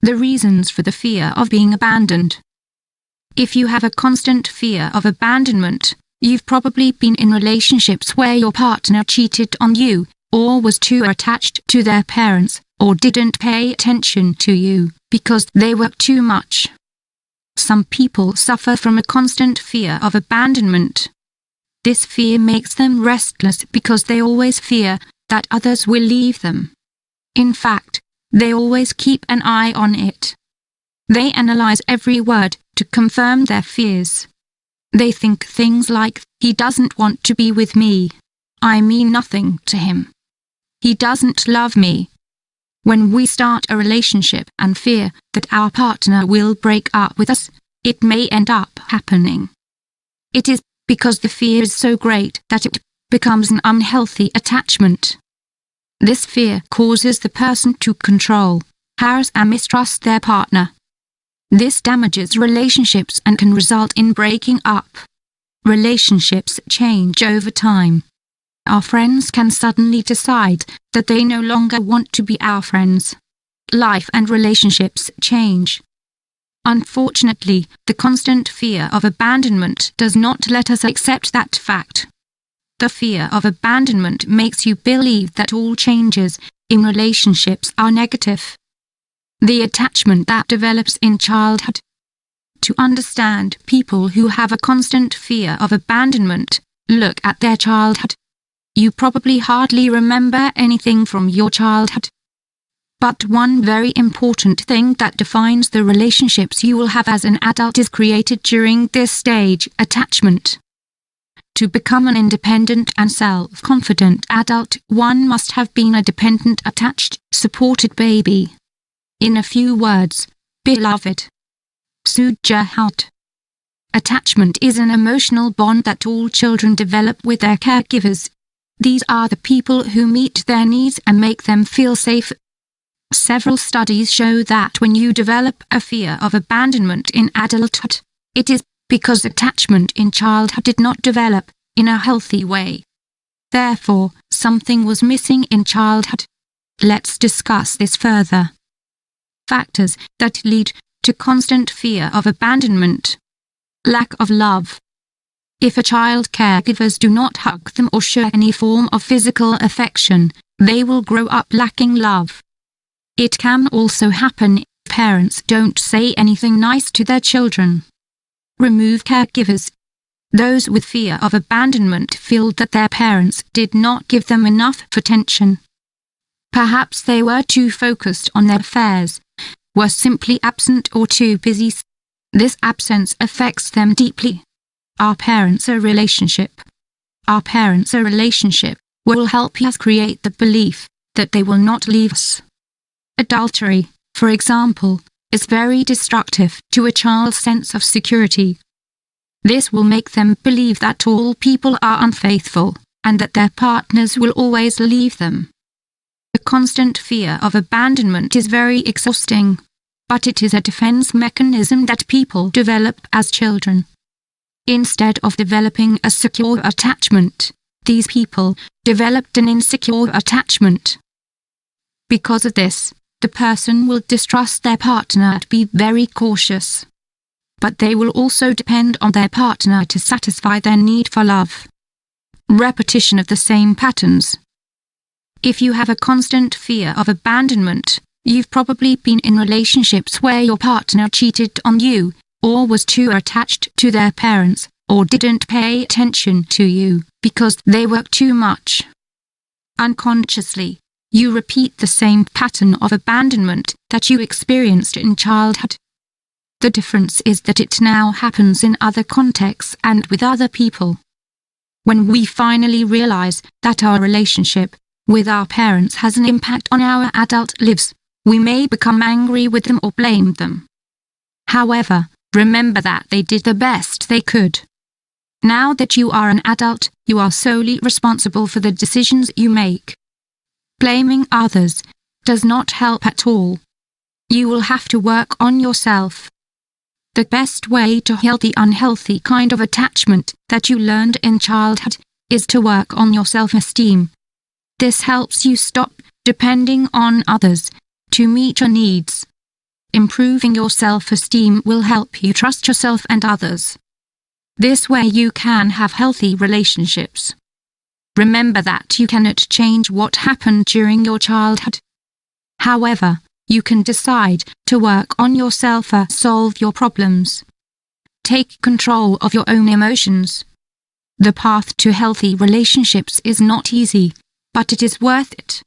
The reasons for the fear of being abandoned. If you have a constant fear of abandonment, you've probably been in relationships where your partner cheated on you, or was too attached to their parents, or didn't pay attention to you because they work too much. Some people suffer from a constant fear of abandonment. This fear makes them restless because they always fear that others will leave them. In fact, they always keep an eye on it. They analyze every word to confirm their fears. They think things like, "He doesn't want to be with me. I mean nothing to him. He doesn't love me." When we start a relationship and fear that our partner will break up with us, it may end up happening. It is because the fear is so great that it becomes an unhealthy attachment. This fear causes the person to control, harass and mistrust their partner. This damages relationships and can result in breaking up. Relationships change over time. Our friends can suddenly decide that they no longer want to be our friends. Life and relationships change. Unfortunately, the constant fear of abandonment does not let us accept that fact. The fear of abandonment makes you believe that all changes in relationships are negative. The attachment that develops in childhood. To understand people who have a constant fear of abandonment, look at their childhood. You probably hardly remember anything from your childhood. But one very important thing that defines the relationships you will have as an adult is created during this stage: attachment. To become an independent and self-confident adult, one must have been a dependent, attached, supported baby. In a few words, beloved. Sujahat. Attachment is an emotional bond that all children develop with their caregivers. These are the people who meet their needs and make them feel safe. Several studies show that when you develop a fear of abandonment in adulthood, it is because attachment in childhood did not develop in a healthy way. Therefore, something was missing in childhood. Let's discuss this further. Factors that lead to constant fear of abandonment. Lack of love. If a child caregivers do not hug them or show any form of physical affection, they will grow up lacking love. It can also happen if parents don't say anything nice to their children. Remove caregivers. Those with fear of abandonment feel that their parents did not give them enough attention. Perhaps they were too focused on their affairs, were simply absent or too busy. This absence affects them deeply. Our parents' relationship. Our parents' relationship will help us create the belief that they will not leave us. Adultery, for example, is very destructive to a child's sense of security. This will make them believe that all people are unfaithful, and that their partners will always leave them. The constant fear of abandonment is very exhausting, but it is a defense mechanism that people develop as children. Instead of developing a secure attachment, these people developed an insecure attachment. Because of this, the person will distrust their partner and be very cautious. But they will also depend on their partner to satisfy their need for love. Repetition of the same patterns. If you have a constant fear of abandonment, you've probably been in relationships where your partner cheated on you, or was too attached to their parents, or didn't pay attention to you because they work too much. Unconsciously, you repeat the same pattern of abandonment that you experienced in childhood. The difference is that it now happens in other contexts and with other people. When we finally realize that our relationship with our parents has an impact on our adult lives, we may become angry with them or blame them. However, remember that they did the best they could. Now that you are an adult, you are solely responsible for the decisions you make. Blaming others does not help at all. You will have to work on yourself. The best way to heal the unhealthy kind of attachment that you learned in childhood is to work on your self-esteem. This helps you stop depending on others to meet your needs. Improving your self-esteem will help you trust yourself and others. This way you can have healthy relationships. Remember that you cannot change what happened during your childhood. However, you can decide to work on yourself or solve your problems. Take control of your own emotions. The path to healthy relationships is not easy, but it is worth it.